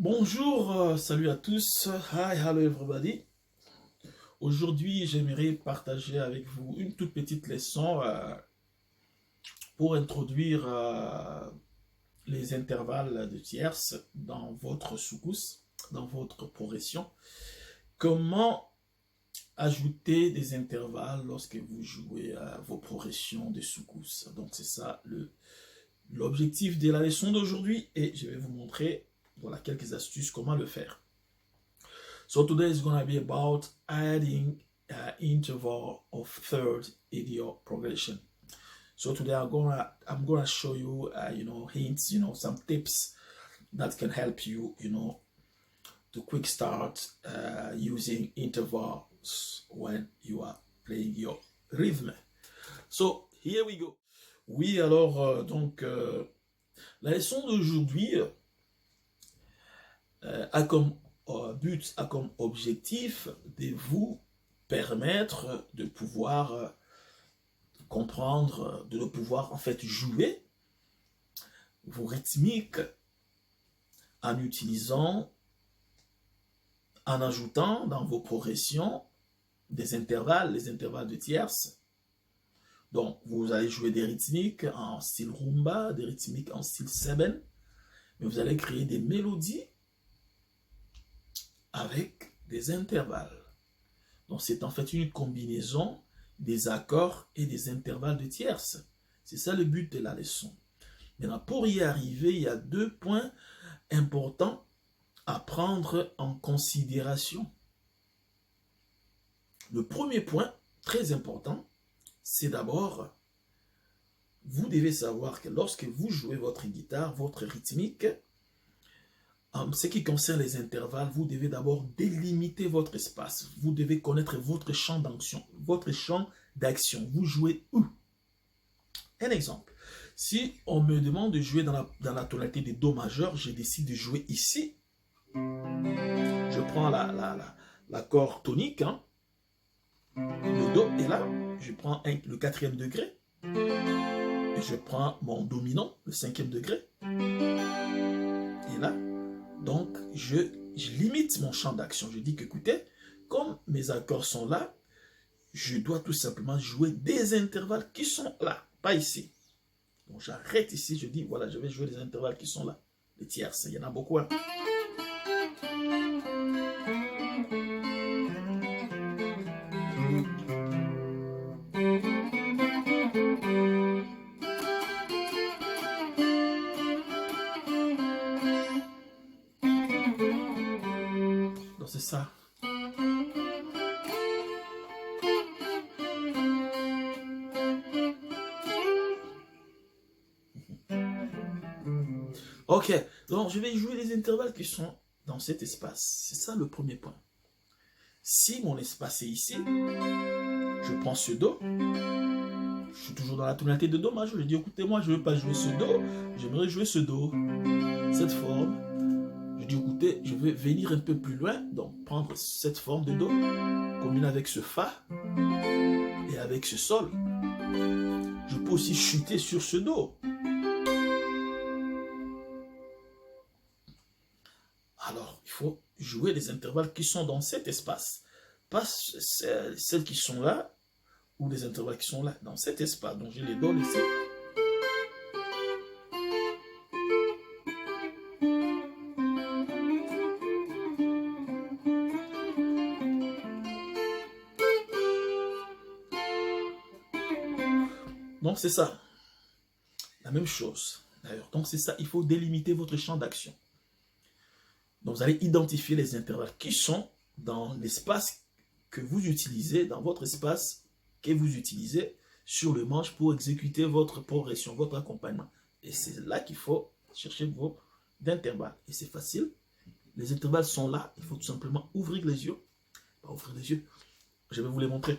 Bonjour, salut à tous. Hi, hello everybody. Aujourd'hui, j'aimerais partager avec vous une toute petite leçon pour introduire les intervalles de tierces dans votre soukous, dans votre progression. Comment ajouter des intervalles lorsque vous jouez vos progressions de soukous. Donc c'est ça l'objectif de la leçon d'aujourd'hui et je vais vous montrer voilà quelques astuces comment le faire. So today is going to be about adding interval of third in your progression. So today I'm gonna show you hints, some tips that can help you, to quick start using intervals when you are playing your rhythm. So here we go. Oui, alors la leçon d'aujourd'hui a comme but, a comme objectif de vous permettre de pouvoir comprendre, de pouvoir en fait jouer vos rythmiques en utilisant, en ajoutant dans vos progressions des intervalles, les intervalles de tierces. Donc, vous allez jouer des rythmiques en style rumba, des rythmiques en style seben, mais vous allez créer des mélodies avec des intervalles. Donc, c'est en fait une combinaison des accords et des intervalles de tierces. C'est ça le but de la leçon. Maintenant, pour y arriver, il y a 2 points importants à prendre en considération. Le premier point, très important, c'est d'abord, vous devez savoir que lorsque vous jouez votre guitare, votre rythmique, en ce qui concerne les intervalles, vous devez d'abord délimiter votre espace. Vous devez connaître votre champ d'action. Votre champ d'action. Vous jouez où? Un exemple. Si on me demande de jouer dans la tonalité de Do majeur, je décide de jouer ici. Je prends l'accord tonique. Le Do est là. Je prends le 4e degré. Et je prends mon dominant, le 5e degré. Et là. Donc, je limite mon champ d'action. Je dis que, écoutez, comme mes accords sont là, je dois tout simplement jouer des intervalles qui sont là, pas ici. Donc, j'arrête ici, je dis, voilà, je vais jouer les intervalles qui sont là. Les tierces, il y en a beaucoup. Hein. Donc, c'est ça. Ok, donc je vais jouer les intervalles qui sont dans cet espace. C'est ça le premier point. Si mon espace est ici, je prends ce Do. Je suis toujours dans la tonalité de Do majeur. Je dis, écoutez-moi, je ne veux pas jouer ce Do. J'aimerais jouer ce Do. Cette forme. Je dis, écoutez, je veux venir un peu plus loin. Donc, prendre cette forme de Do. Combiner avec ce Fa. Et avec ce Sol. Je peux aussi chuter sur ce Do. Alors, il faut jouer les intervalles qui sont dans cet espace. Pas celles qui sont là, ou les intervalles qui sont là, dans cet espace. Donc, j'ai les Do ici. Donc, c'est ça. La même chose. D'ailleurs, donc c'est ça, il faut délimiter votre champ d'action. Donc, vous allez identifier les intervalles qui sont dans l'espace que vous utilisez, dans votre espace que vous utilisez sur le manche pour exécuter votre progression, votre accompagnement. Et c'est là qu'il faut chercher vos intervalles. Et c'est facile. Les intervalles sont là. Il faut tout simplement ouvrir les yeux. Pas ouvrir les yeux. Je vais vous les montrer.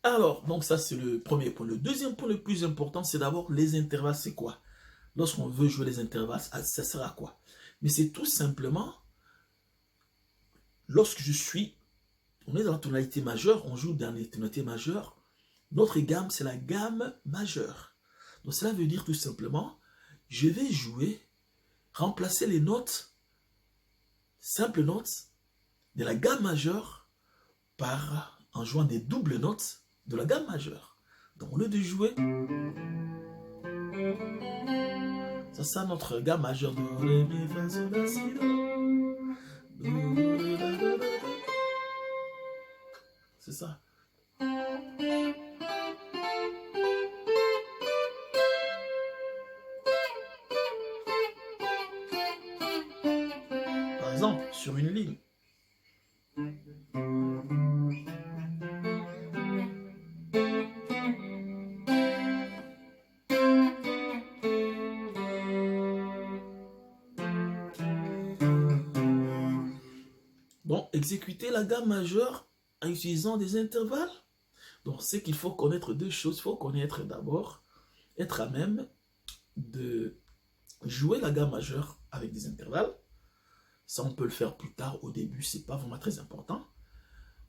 Alors, donc ça c'est le premier point. Le deuxième point le plus important, c'est d'abord les intervalles. C'est quoi? Lorsqu'on veut jouer les intervalles, ça sert à quoi? Mais c'est tout simplement, lorsque on est dans la tonalité majeure, on joue dans les tonalités majeures, notre gamme, c'est la gamme majeure. Donc cela veut dire tout simplement, je vais jouer, remplacer les notes simples notes de la gamme majeure en jouant des doubles notes de la gamme majeure. Donc, au lieu de jouer, ça c'est notre gamme majeure. Do, ré, mi, fa, sol, la, si, do. Do, la, la, la. C'est ça. Par exemple, sur une ligne. Donc, exécuter la gamme majeure en utilisant des intervalles. Donc, c'est qu'il faut connaître deux choses. Il faut connaître d'abord, être à même de jouer la gamme majeure avec des intervalles. Ça, on peut le faire plus tard. Au début, c'est pas vraiment très important.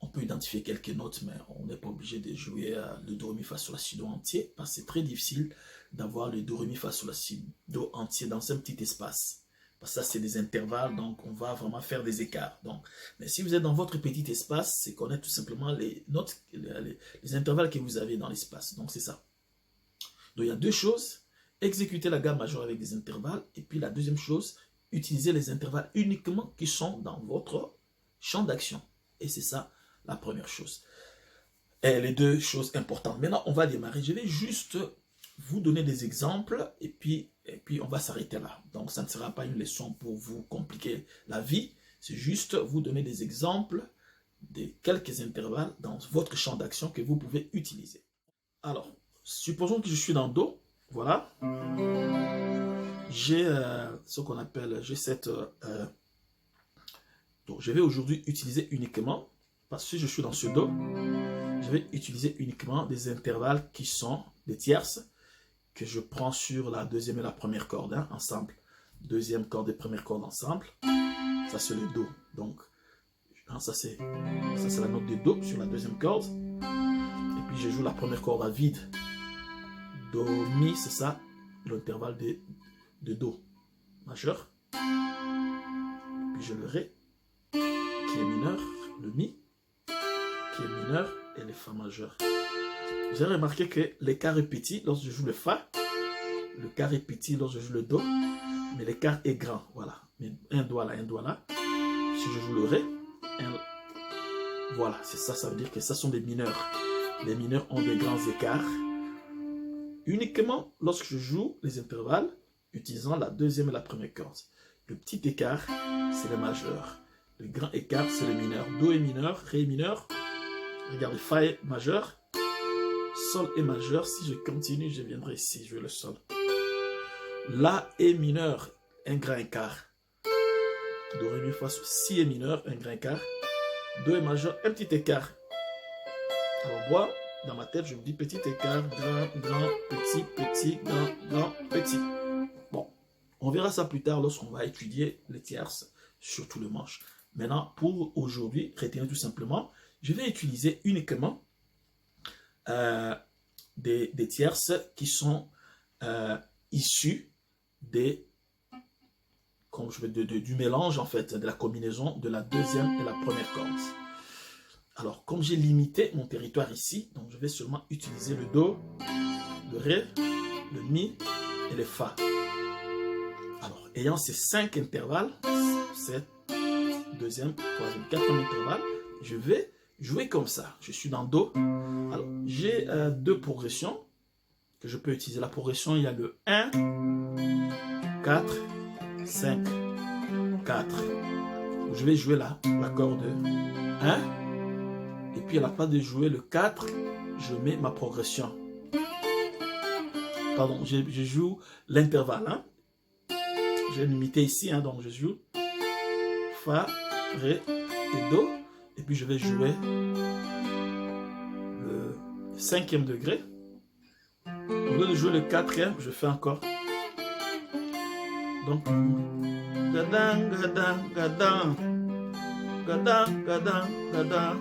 On peut identifier quelques notes, mais on n'est pas obligé de jouer le do, ré, mi, fa, sol, la, si, do entier, parce que c'est très difficile d'avoir le do, ré, mi, fa, sol, la, si, do entier dans un petit espace. Parce que ça, c'est des intervalles, donc on va vraiment faire des écarts. Donc, mais si vous êtes dans votre petit espace, c'est connaître tout simplement les notes, les intervalles que vous avez dans l'espace. Donc, c'est ça. Donc, il y a deux choses. Exécuter la gamme majeure avec des intervalles. Et puis, la deuxième chose, utiliser les intervalles uniquement qui sont dans votre champ d'action. Et c'est ça, la première chose. Et les deux choses importantes. Maintenant, on va démarrer. Je vais juste vous donner des exemples et puis on va s'arrêter là. Donc, ça ne sera pas une leçon pour vous compliquer la vie. C'est juste vous donner des exemples de quelques intervalles dans votre champ d'action que vous pouvez utiliser. Alors, supposons que je suis dans Do. Voilà. J'ai ce qu'on appelle, j'ai cette... donc, je vais aujourd'hui utiliser uniquement, parce que si je suis dans ce Do, je vais utiliser uniquement des intervalles qui sont des tierces, que je prends sur la deuxième et la première corde, hein, ensemble. Deuxième corde et première corde ensemble. Ça, c'est le Do. Donc, hein, ça, c'est la note de Do sur la deuxième corde. Et puis, je joue la première corde à vide. Do, Mi, c'est ça, l'intervalle de Do majeur. Puis, j'ai le Ré, qui est mineur, le Mi, qui est mineur, et le Fa majeur. J'ai remarqué que l'écart est petit lorsque je joue le Fa, le quart est petit lorsque je joue le Do, mais l'écart est grand, voilà. Un doigt là, un doigt là. Si je joue le Ré, voilà, c'est ça, ça veut dire que ça sont des mineurs. Les mineurs ont des grands écarts. Uniquement lorsque je joue les intervalles, utilisant la deuxième et la première corde. Le petit écart, c'est le majeur. Le grand écart, c'est le mineur. Do est mineur, Ré est mineur. Regardez, Fa est majeur. Sol est majeur. Si je continue, je viendrai ici jouer le Sol. La est mineur, un grand écart. Do, Ré, Mi, Fa, Sol. Si est mineur, un grand écart. Do est majeur, un petit écart. Alors moi, dans ma tête, je me dis petit écart, grand, petit, petit, grand, petit. Bon, on verra ça plus tard lorsqu'on va étudier les tierces, surtout le manche. Maintenant, pour aujourd'hui, retenez tout simplement, je vais utiliser uniquement des tierces qui sont issues du mélange, en fait, de la combinaison de la deuxième et la première corde. Alors, comme j'ai limité mon territoire ici, donc je vais seulement utiliser le Do, le Ré, le Mi et le Fa. Alors, ayant ces 5 intervalles, c'est deuxième, troisième, quatrième intervalle, je vais jouer comme ça. Je suis dans Do. Alors, j'ai deux progressions que je peux utiliser. La progression, il y a le 1, 4, 5, 4. Je vais jouer là, l'accord de 1. Et puis à la place de jouer le 4, je mets ma progression. Pardon, je joue l'intervalle. Hein. J'ai limité ici, hein, donc je joue Fa, Ré et Do. Et puis je vais jouer le 5e degré. Au lieu de jouer le 4e, je fais encore. Donc, gadang, gadang, gadang, gadang, gadang, gadang.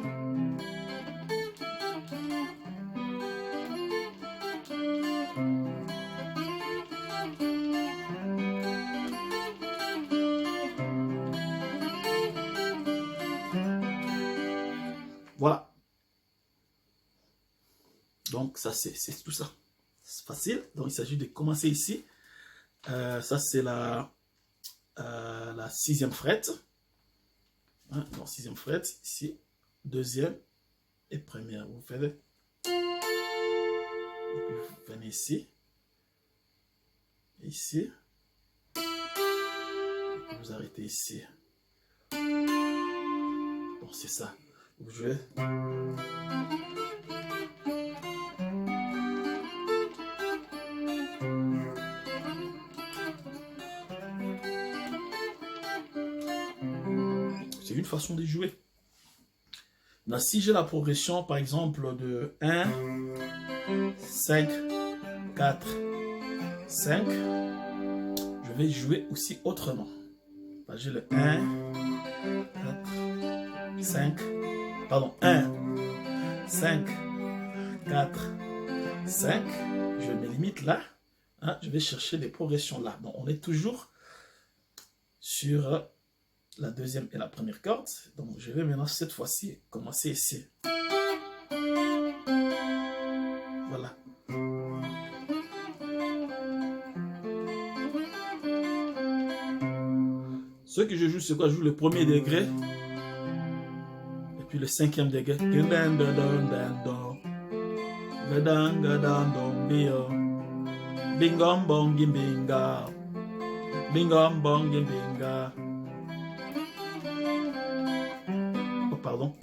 Voilà. Donc, ça, c'est tout ça. C'est facile. Donc, il s'agit de commencer ici. Ça, c'est la 6e frette. Hein, donc, 6e frette, ici. 2e et 1re. Vous faites. Et puis, vous venez ici. Ici. Et puis, vous arrêtez ici. Bon, c'est ça. Vous jouez. C'est une façon de jouer. Maintenant, si j'ai la progression, par exemple, de 1, 5, 4, 5, je vais jouer aussi autrement. J'ai le 1, 4, 5, pardon, 1, 5, 4, 5. Je me limite là. Hein, je vais chercher des progressions là. Donc, on est toujours sur la 2e et la 1re corde. Donc, je vais maintenant, cette fois-ci, commencer ici. Voilà. Ce que je joue, c'est quoi? Je joue le 1er degré. Et puis le 5e degré. Bingom bongi binga. Bingom bongi binga. Oh, pardon.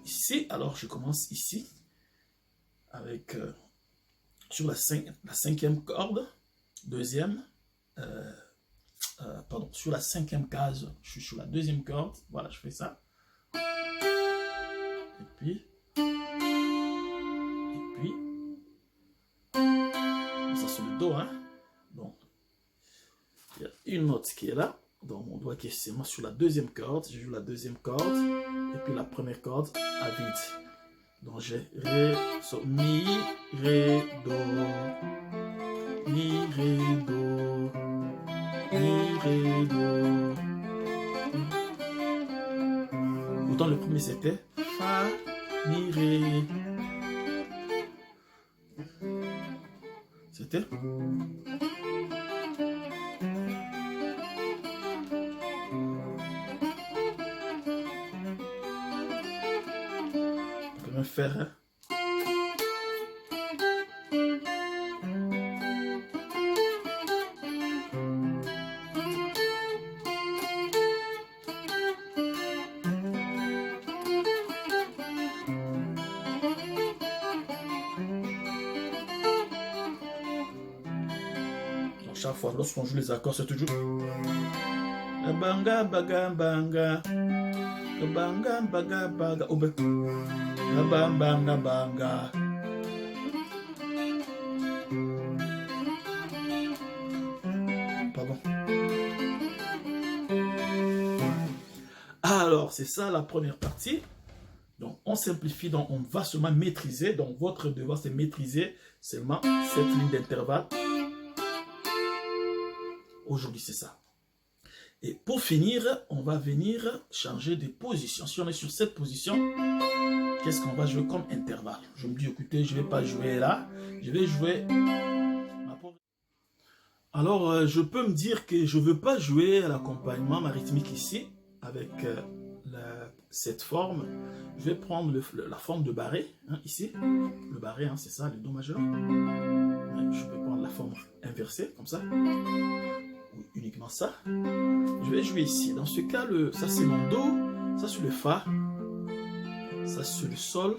Ici, alors je commence ici avec sur la 5e corde, 2e, pardon, sur la 5e case, je suis sur la 2e corde, voilà, je fais ça. Et puis, ça c'est le Do, hein. Donc, il y a une note qui est là, donc mon doigt qui est seulement sur la 2e corde, je joue la 2e corde, et puis la 1re corde à vide. Donc j'ai Ré, So, Mi, Ré, Do, Mi, Ré, Do, Mi, Ré, Do. Pourtant le premier c'était Fa, Mi, Ré. C'était faire. Hein? Donc, chaque fois, lorsqu'on joue les accords, c'est toujours banga baga banga banga baga baga banga banga. Pardon. Alors, c'est ça la première partie. Donc, on simplifie, donc on va seulement maîtriser. Donc, votre devoir, c'est maîtriser seulement cette ligne d'intervalle. Aujourd'hui, c'est ça. Et pour finir, on va venir changer de position. Si on est sur cette position, qu'est-ce qu'on va jouer comme intervalle? Je me dis, écoutez, je ne vais pas jouer là. Je vais jouer... Alors, je peux me dire que je ne veux pas jouer à l'accompagnement rythmique ici, avec cette forme. Je vais prendre la forme de barré, hein, ici. Le barré, hein, c'est ça, le Do majeur. Je peux prendre la forme inversée, comme ça. Ou uniquement ça. Je vais jouer ici. Dans ce cas, ça c'est mon Do, ça c'est le Fa, ça c'est le Sol,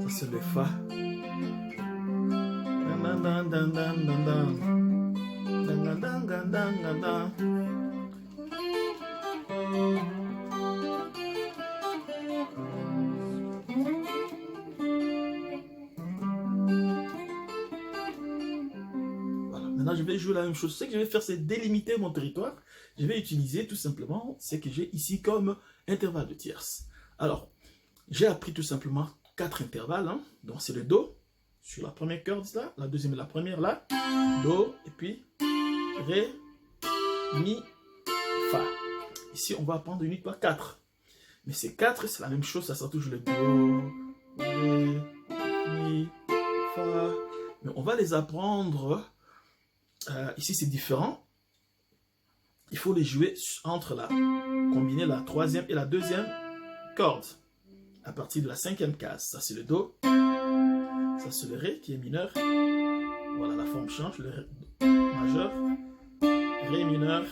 ça c'est le Fa. Maintenant, je vais jouer la même chose. Ce que je vais faire, c'est délimiter mon territoire. Je vais utiliser tout simplement ce que j'ai ici comme intervalle de tierce. Alors, j'ai appris tout simplement 4 intervalles. Hein. Donc, c'est le Do sur la première corde là, la deuxième et la première là, Do, et puis Ré, Mi, Fa. Ici, on va apprendre uniquement 4. Mais ces 4, c'est la même chose, ça sera toujours le Do, Ré, Mi, Fa. Mais on va les apprendre, ici c'est différent. Il faut les jouer entre combiner la troisième et la deuxième corde. À partir de la cinquième case. Ça c'est le Do, ça c'est le Ré qui est mineur. Voilà, la forme change, le Ré majeur, Ré mineur,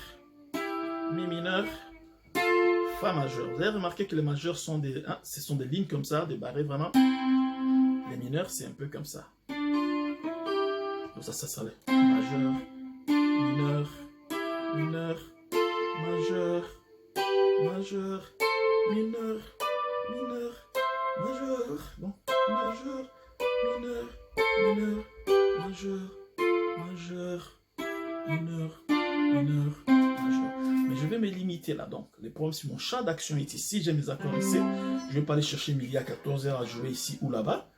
Mi mineur, Fa majeur. Vous avez remarqué que les majeurs sont ce sont des lignes comme ça, des barrés vraiment. Les mineurs, c'est un peu comme ça. Donc ça sera le majeur, mineur, mineur, majeur, majeur, mineur, mineur, majeur, bon, majeur, mineur, mineur, majeur, majeur, mineur, mineur, majeur. Mais je vais me limiter là. Donc, le problème, si mon champ d'action est ici, j'ai mes accords ici, je ne vais pas aller chercher midi à 14h à jouer ici ou là-bas.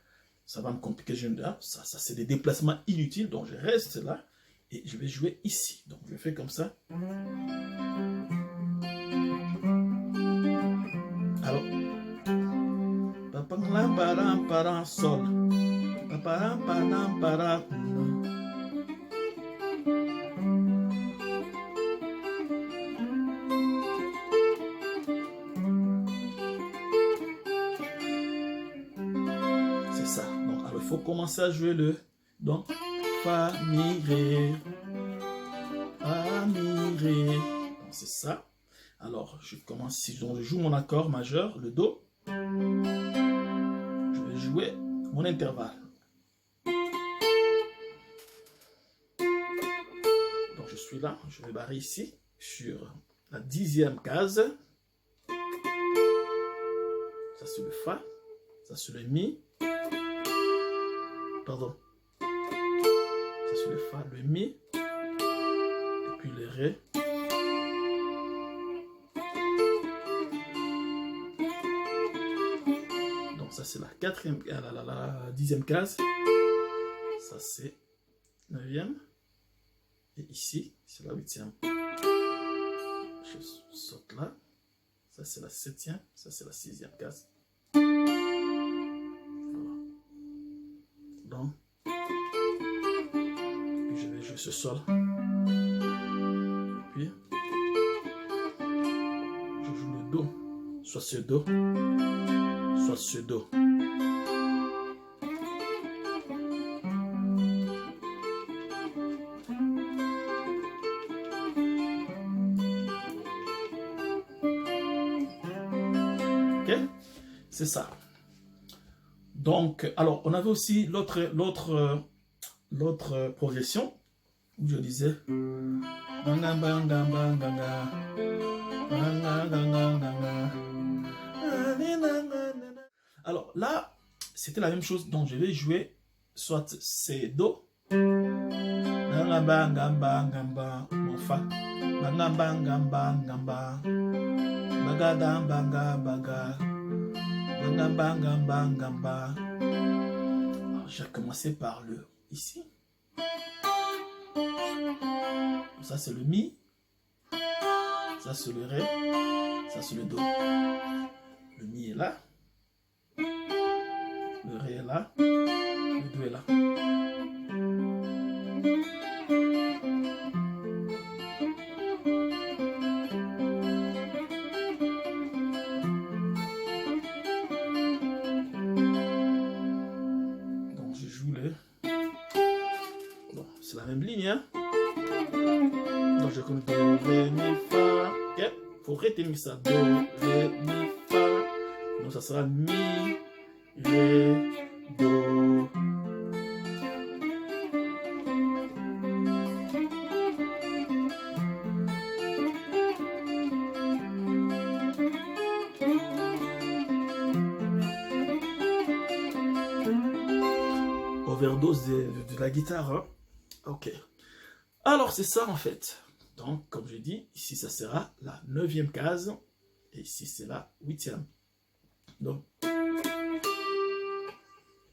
Ça va me compliquer. Ça c'est des déplacements inutiles. Donc, je reste là et je vais jouer ici. Donc, je fais comme ça. Alors, sol. C'est ça. Donc, alors, il faut commencer à jouer le donc Fa, Mi, Ré. Fa, Mi, Ré. Donc, c'est ça. Alors, je commence, si je joue mon accord majeur, le Do, je vais jouer mon intervalle. Donc, je suis là, je vais barrer ici, sur la 10e case. Ça, c'est le Fa, ça, c'est le Mi. Pardon. Ça, c'est le Fa, le Mi, et puis le Ré. Ça c'est la 10e case, ça c'est 9e, et ici c'est la 8e. Je saute là, ça c'est la 7e, ça c'est la 6e case. Voilà. Donc, puis je vais jouer ce sol, et puis je joue le Do, soit ce Do, soit ce Do. Ok, c'est ça. Donc, alors, on avait aussi l'autre progression où je disais alors là, c'était la même chose. Donc, je vais jouer soit c'est Do, mon Fa, alors, j'ai commencé par le ici. Ça c'est le Mi, ça c'est le Ré, ça c'est le Do. Le Mi est là, le Ré est là, le Do est là. Donc je joue le... Bon, c'est la même ligne, hein. Donc je connais Do, Ré, Mi, Fa. Ok, faut retenir ça. Do, Ré, Mi, Fa. Donc ça sera Mi, Ré, Do. Overdose de la guitare, hein. Ok. Alors c'est ça en fait. Donc comme je dis, ici ça sera la 9e case et ici c'est la 8e. Donc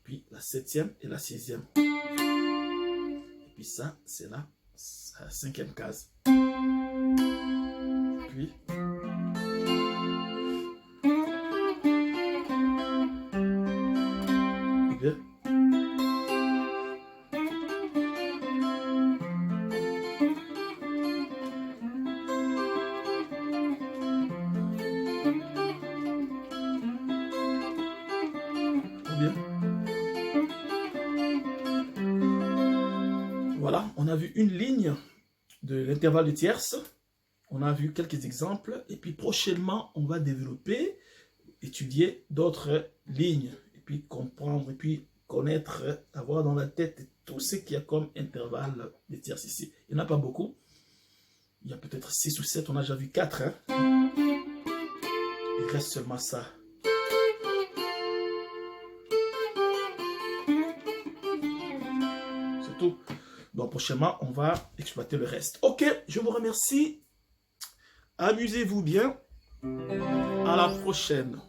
puis la 7e et la 6e. Et puis ça, c'est la 5e case. Puis... Et bien... Bien. Voilà, on a vu une ligne de l'intervalle de tierces. On a vu quelques exemples. Et puis prochainement, on va développer, étudier d'autres lignes. Et puis comprendre, et puis connaître, avoir dans la tête tout ce qu'il y a comme intervalle de tierces ici. Il n'y en a pas beaucoup. Il y a peut-être 6 ou 7. On a déjà vu 4. Hein? Il reste seulement ça. Tout. Donc prochainement, on va exploiter le reste. Ok, je vous remercie. Amusez-vous bien. À la prochaine.